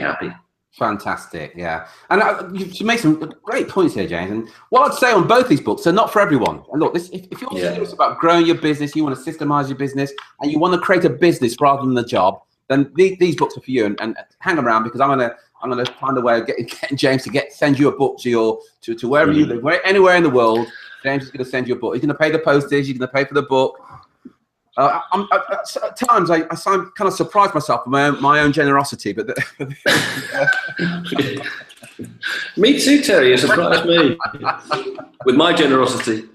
happy. Fantastic, yeah. And you made some great points here, James. And what I'd say on both these books, they're not for everyone. And look, if you're serious about growing your business, you want to systemize your business, and you want to create a business rather than a job, then these books are for you. And hang around, because I'm gonna find a way of getting James to send you a book to wherever you live, anywhere in the world. James is going to send you a book. He's going to pay the postage. You're going to pay for the book. At times, I kind of surprise myself with my own generosity, but me too, Terry. You surprised me with my generosity.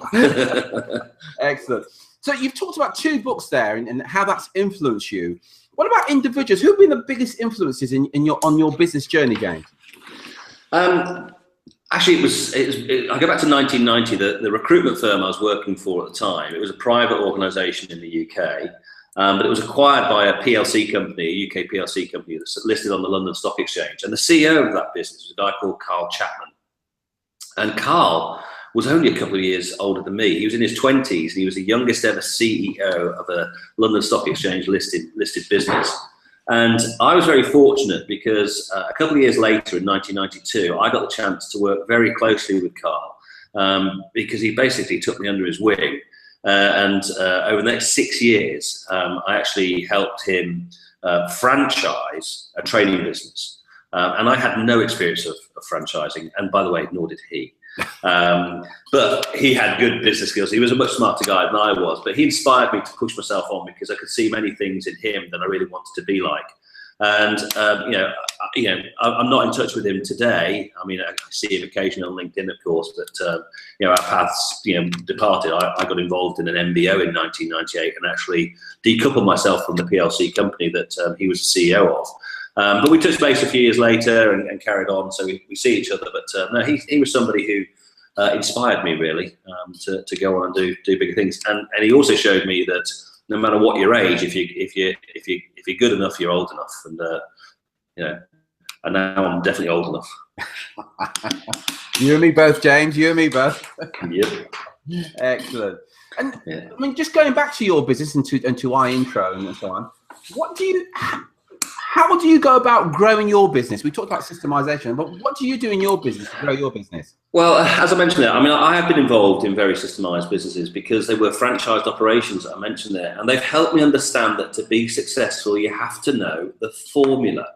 Excellent. So you've talked about 2 books there, and how that's influenced you. What about individuals? Who've been the biggest influences on your business journey, James? Actually, I go back to 1990. The recruitment firm I was working for at the time, it was a private organisation in the UK, but it was acquired by a PLC company, a UK PLC company that's listed on the London Stock Exchange. And the CEO of that business was a guy called Carl Chapman. And Carl was only a couple of years older than me. He was in his 20s, and he was the youngest ever CEO of a London Stock Exchange listed business. And I was very fortunate because a couple of years later, in 1992, I got the chance to work very closely with Carl, because he basically took me under his wing. And over the next 6 years, I actually helped him franchise a training business. And I had no experience of franchising. And by the way, nor did he. But he had good business skills. He was a much smarter guy than I was, but he inspired me to push myself on because I could see many things in him that I really wanted to be like. And I'm not in touch with him today. I mean, I see him occasionally on LinkedIn, of course, but our paths departed. I got involved in an MBO in 1998 and actually decoupled myself from the PLC company that he was the CEO of. But we touched base a few years later and carried on, so we see each other. But no, he was somebody who inspired me really to go on and do bigger things. And he also showed me that no matter what your age, if you're good enough, you're old enough. And and now I'm definitely old enough. You and me both, James. You and me both. Yep. Excellent. And yeah. I mean, just going back to your business and to iIntro and so on, how do you go about growing your business? We talked about systemization, but what do you do in your business to grow your business? Well, as I mentioned there, I mean, I have been involved in very systemized businesses because they were franchised operations that I mentioned there, and they've helped me understand that to be successful, you have to know the formula.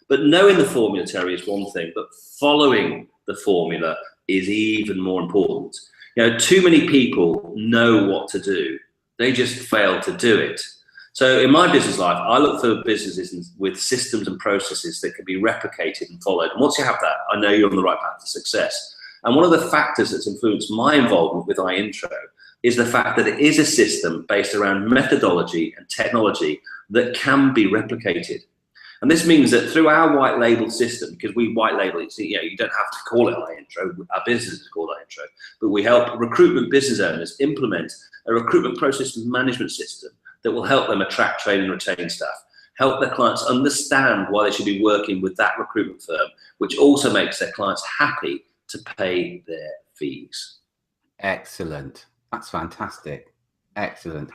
But knowing the formula, Terry, is one thing, but following the formula is even more important. Too many people know what to do. They just fail to do it. So in my business life, I look for businesses with systems and processes that can be replicated and followed. And once you have that, I know you're on the right path to success. And one of the factors that's influenced my involvement with iIntro is the fact that it is a system based around methodology and technology that can be replicated. And this means that through our white label system, because we white label it, so, you don't have to call it iIntro, our business is called iIntro, but we help recruitment business owners implement a recruitment process management system that will help them attract, train, and retain staff, help their clients understand why they should be working with that recruitment firm, which also makes their clients happy to pay their fees. Excellent. That's fantastic. Excellent.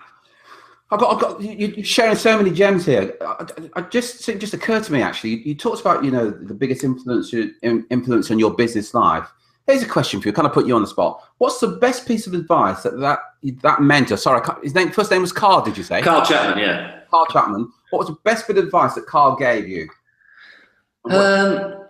You're sharing so many gems here. It just occurred to me, actually, you talked about, the biggest influence on your business life. Here's a question for you, kind of put you on the spot. What's the best piece of advice that mentor, sorry, first name was Carl, did you say? Carl Chapman, yeah. Carl Chapman. What was the best bit of advice that Carl gave you? Well,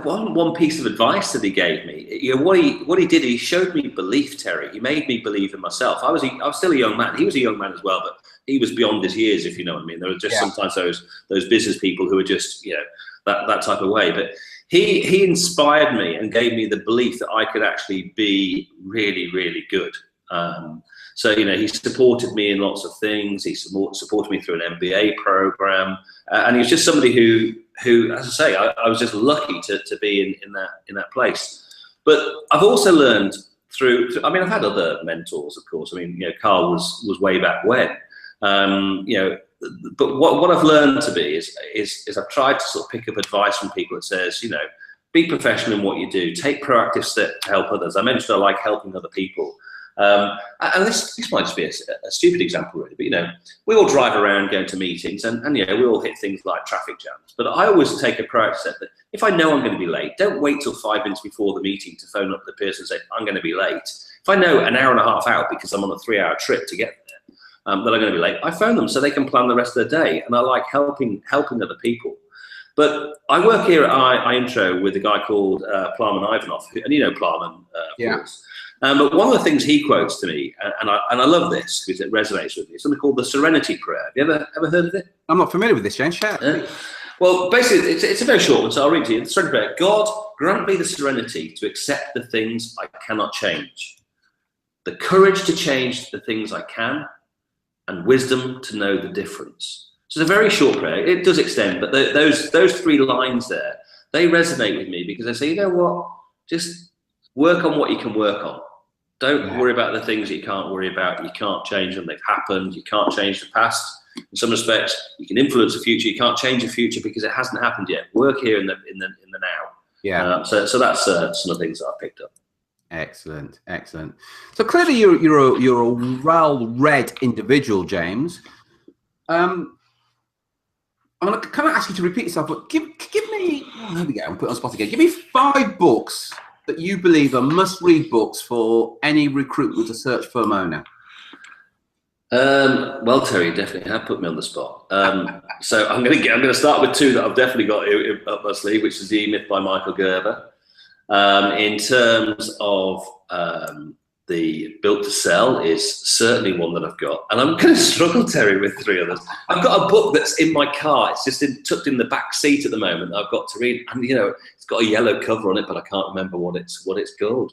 one piece of advice that he gave me, what he did, he showed me belief, Terry. He made me believe in myself. I was still a young man. He was a young man as well, but he was beyond his years, if you know what I mean. There were just sometimes those business people who are just, that type of way. But he inspired me and gave me the belief that I could actually be really, really good. So, he supported me in lots of things. He supported me through an MBA program. And he was just somebody who, as I say, I was just lucky to be in that place. But I've also learned through, I mean, I've had other mentors, of course. I mean, Carl was way back when. But what I've learned to be is I've tried to sort of pick up advice from people that says, be professional in what you do, take proactive steps to help others. I mentioned I like helping other people. And this might just be a stupid example, really, but we all drive around going to meetings, and we all hit things like traffic jams. But I always take a proactive step that if I know I'm going to be late, don't wait till 5 minutes before the meeting to phone up the person and say I'm going to be late. If I know an hour and a half out because I'm on a 3-hour trip to get there, that I'm going to be late, I phone them so they can plan the rest of the day. And I like helping other people. But I work here at iIntro with a guy called Plamen Ivanov, and Plamen, of course. But one of the things he quotes to me, and I love this because it resonates with me, is something called the Serenity Prayer. Have you ever heard of it? I'm not familiar with this, James. Share it. Well, basically, it's a very short one, so I'll read to you. The Serenity Prayer. God, grant me the serenity to accept the things I cannot change, the courage to change the things I can, and wisdom to know the difference. So it's a very short prayer. It does extend, but those 3 lines there, they resonate with me because I say, you know what, just work on what you can work on. Don't worry about the things that you can't worry about. You can't change them. They've happened. You can't change the past. In some respects, you can influence the future. You can't change the future because it hasn't happened yet. Work here in the now. Yeah. So that's some of the things that I've picked up. Excellent, excellent. So clearly you're a well-read individual, James. I'm going to kind of ask you to repeat yourself, but give me. Oh, here we go. I'm put on the spot again. Give me 5 books that you believe are must-read books for any recruitment or search firm owner. Well, Terry, you definitely have put me on the spot. So I'm going to start with 2 that I've definitely got up my sleeve, which is The E-Myth by Michael Gerber. In terms of the Built to Sell is certainly one that I've got, and I'm going to struggle, Terry, with 3 others. I've got a book that's in my car. It's just tucked in the back seat at the moment. I've got to read, and it's got a yellow cover on it, but I can't remember what it's called.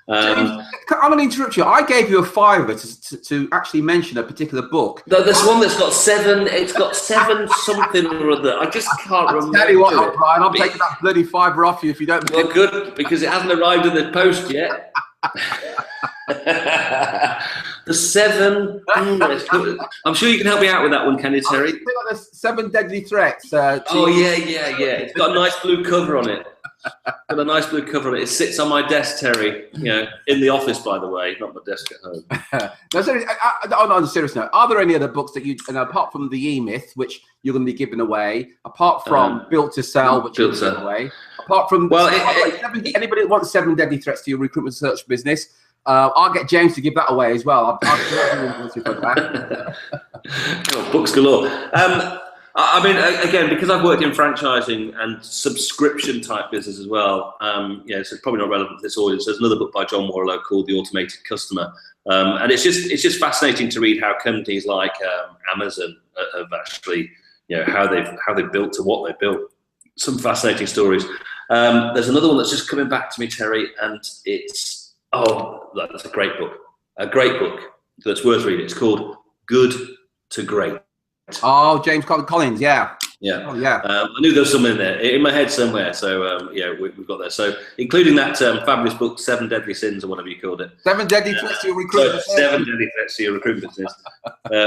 James, I'm going to interrupt you. I gave you a $5 to actually mention a particular book. There's one that's got 7. It's got 7 something or other. I just can't remember. Tell you what, Brian, I'm taking that bloody $5 off you if you don't. Well, good, because it hasn't arrived in the post yet. The 7. I'm sure you can help me out with that one, can you, Terry? I think the 7 Deadly Threats. Oh yeah. It's got a nice blue cover on it. It sits on my desk, Terry. In the office, by the way, not my desk at home. On a serious note, are there any other books that you, apart from the E-Myth, which you're going to be giving away, apart from Built to Sell, which you're giving away, apart from anybody that wants 7 Deadly Threats to your recruitment search business, I'll get James to give that away as well. Books galore. I mean, again, because I've worked in franchising and subscription type business as well, so it's probably not relevant to this audience. There's another book by John Warlow called The Automated Customer. And it's just fascinating to read how companies like Amazon have actually, how they've built to what they've built. Some fascinating stories. There's another one that's just coming back to me, Terry, and that's a great book. A great book that's worth reading. It's called Good to Great. Oh, James Collins, yeah. Yeah. Oh, yeah. I knew there was something in there, in my head somewhere. So, we've got there. So, including that fabulous book, 7 Deadly Sins, or whatever you called it. 7 Deadly Threats to your recruitment. 7 Deadly Threats to your recruitment business.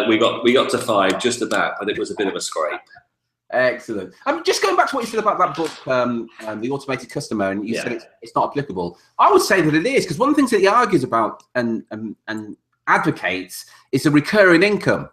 We got to 5, just about, but it was a bit of a scrape. Excellent. Just going back to what you said about that book, The Automated Customer, and you said it's not applicable. I would say that it is, because one of the things that he argues about and advocates is the recurring income.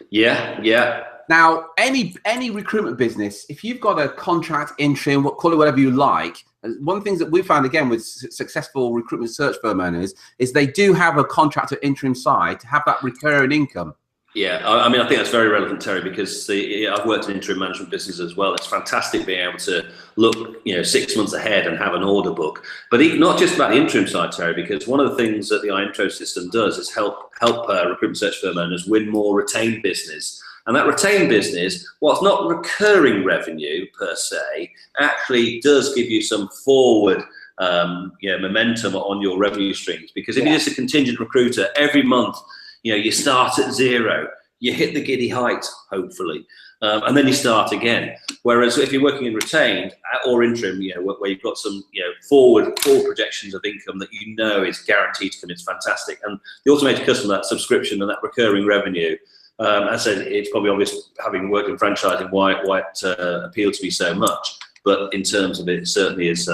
Yeah. Now, any recruitment business, if you've got a contract, interim, call it whatever you like, one of the things that we found, again, with successful recruitment search firm owners is they do have a contract or interim side to have that recurring income. Yeah, I mean, I think that's very relevant, Terry, because I've worked in interim management business as well. It's fantastic being able to look, 6 months ahead and have an order book. But not just about the interim side, Terry, because one of the things that the iIntro system does is help recruitment search firm owners win more retained business. And that retained business, whilst not recurring revenue per se, actually does give you some forward momentum on your revenue streams. Because if you're just a contingent recruiter, every month, you start at 0, you hit the giddy height, hopefully, and then you start again. Whereas if you're working in retained or interim, where you've got some, forward projections of income that is guaranteed to come, it's fantastic. And the automated customer, that subscription and that recurring revenue, as I said, it's probably obvious, having worked in franchising, why it appealed to me so much. But in terms of it certainly is,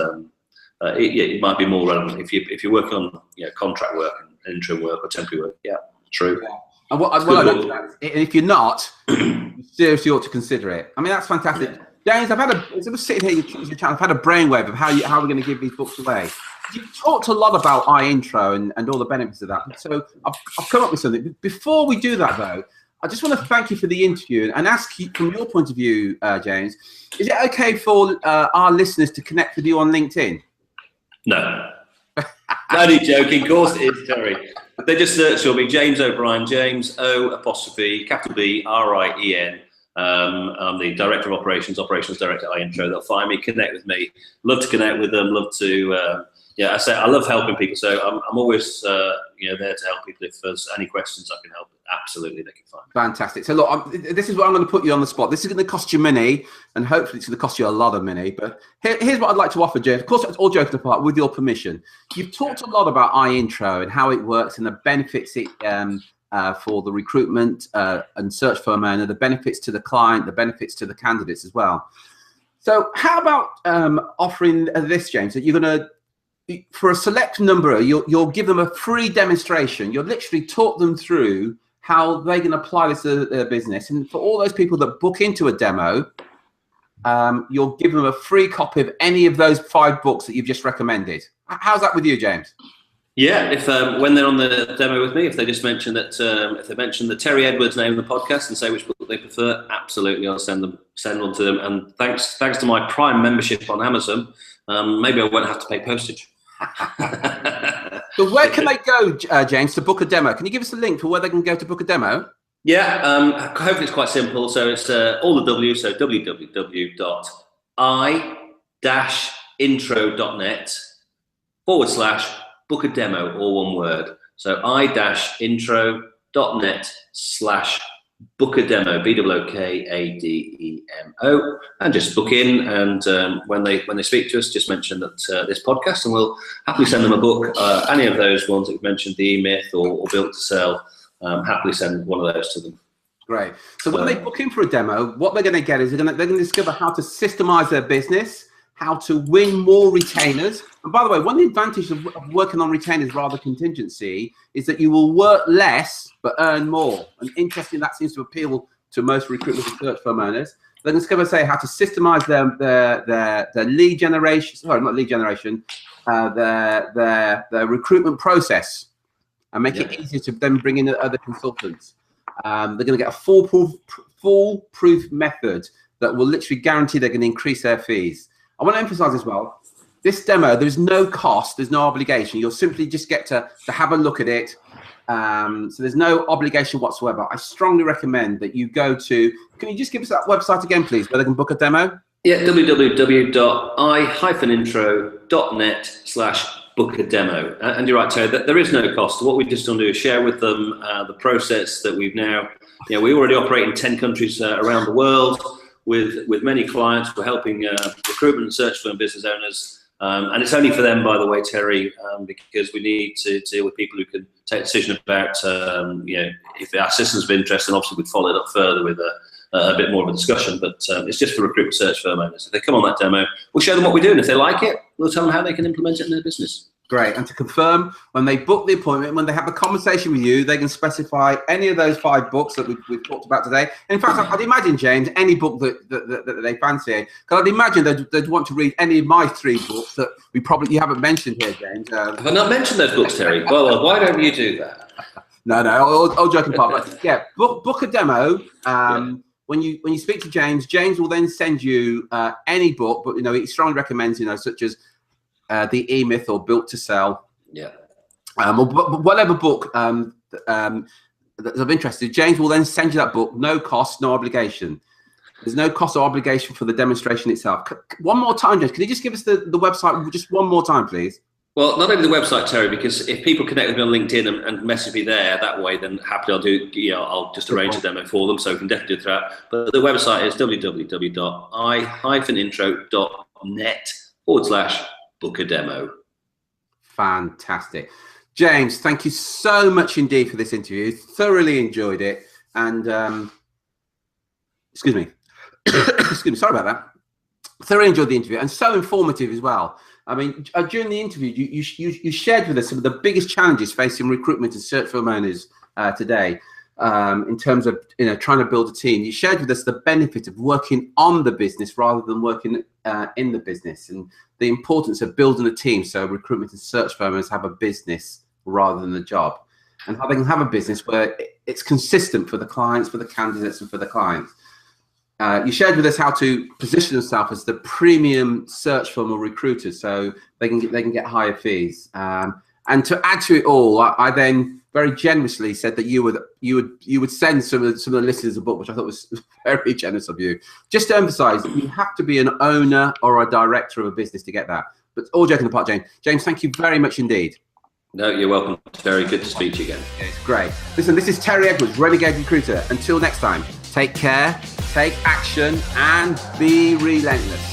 it might be more relevant if you're working on contract work and interim work or temporary work. Yeah. True. Yeah. And what I look at, if you're not, you seriously ought to consider it. I mean, that's fantastic. Yeah. James, as I was sitting here, I've had a brainwave of how we're going to give these books away. You've talked a lot about iIntro and all the benefits of that. So I've come up with something. Before we do that, though, I just want to thank you for the interview and ask you, from your point of view, James, is it okay for our listeners to connect with you on LinkedIn? No. Only joking. Of course it is, Terry. They just search for me, James O'Brien, James O''B RIEN. I'm the Director of Operations Director at iIntro. They'll find me, connect with me. Love to connect with them. Love to yeah, I say I love helping people, so I'm always there to help people. If there's any questions I can help, absolutely they can find me. Fantastic. So look, this is what I'm going to put you on the spot. This is going to cost you money, and hopefully it's going to cost you a lot of money. But here's what I'd like to offer, James. Of course, it's all joking apart, with your permission. You've talked a lot about iIntro and how it works and the benefits it for the recruitment and search firm owner, the benefits to the client, the benefits to the candidates as well. So how about offering this, James, that you're going to, for a select number, you'll give them a free demonstration. You'll literally talk them through how they can apply this to their business. And for all those people that book into a demo, you'll give them a free copy of any of those 5 books that you've just recommended. How's that with you, James? Yeah, if when they're on the demo with me, if they just mention that, if they mention the Terry Edwards name of the podcast and say which book they prefer, absolutely, I'll send one to them. And thanks to my Prime membership on Amazon, maybe I won't have to pay postage. So where can they go, James, to book a demo? Can you give us a link for where they can go to book a demo? Yeah, hopefully it's quite simple. So it's all the W, so www.i-intro.net/book a demo, all one word. So i-intro.net/book a demo, BOOKADEMO, and just book in. And when they speak to us, just mention that this podcast, and we'll happily send them a book. Any of those ones that we've mentioned, the E-Myth or Built to Sell, happily send one of those to them. Great. So when they book in for a demo, what they're going to get is they're going to discover how to systemize their business, how to win more retainers. And by the way, one of the advantages of working on retainers rather contingency is that you will work less but earn more. And interestingly, that seems to appeal to most recruitment and search firm owners. They can discover, say, how to systemize their lead generation, sorry, not lead generation, their recruitment process, and make it easier to then bring in other consultants. They're going to get a foolproof method that will literally guarantee they're going to increase their fees. I want to emphasize as well, this demo, there's no cost, there's no obligation. You'll simply just get to have a look at it. So there's no obligation whatsoever. I strongly recommend that you go to, can you just give us that website again, please, where they can book a demo? Yeah, www.i-intro.net/book a demo. And you're right, Terry, that there is no cost. What we've just done to do is share with them the process that we've now, we already operate in 10 countries around the world with many clients. We're helping recruitment and search firm business owners. And it's only for them, by the way, Terry, because we need to deal with people who can take a decision about, if our system's of interest, and obviously we'd follow it up further with a bit more of a discussion, but it's just for recruitment search firm owners. If they come on that demo, we'll show them what we do, and if they like it, we'll tell them how they can implement it in their business. Great. And to confirm, when they book the appointment, when they have a conversation with you, they can specify any of those 5 books that we've talked about today. In fact, I'd imagine, James, any book that they fancy, because I'd imagine they'd want to read any of my 3 books that you haven't mentioned here, James. Have I not mentioned those books, Terry? Well, why don't you do that? No, all joking apart. But yeah, book a demo. When you speak to James will then send you any book, but he strongly recommends, such as the E-Myth or Built to Sell. Yeah. Or whatever book that's of interest to you. James will then send you that book, no cost, no obligation. There's no cost or obligation for the demonstration itself. One more time, James, can you just give us the website just one more time, please? Well, not only the website, Terry, because if people connect with me on LinkedIn and message me there that way, then happily I'll just arrange a demo for them, so we can definitely do that. But the website is www.i-intro.net/book a demo. Fantastic. James, thank you so much indeed for this interview. Thoroughly enjoyed it. And excuse me, sorry about that. Thoroughly enjoyed the interview and so informative as well. I mean, during the interview, you shared with us some of the biggest challenges facing recruitment and search firm owners today, in terms of trying to build a team. You shared with us the benefit of working on the business rather than working in the business, and the importance of building a team so recruitment and search firms have a business rather than a job, and how they can have a business where it's consistent for the clients, for the candidates, and for the clients. You shared with us how to position yourself as the premium search firm or recruiter, so they can get higher fees. And to add to it all, I then very generously said that you would send some of the listeners a book, which I thought was very generous of you. Just to emphasise, you have to be an owner or a director of a business to get that. But all joking apart, James, thank you very much indeed. No, you're welcome. Very good to speak to you again. It's great. Listen, this is Terry Edwards, Renegade Recruiter. Until next time, take care, take action, and be relentless.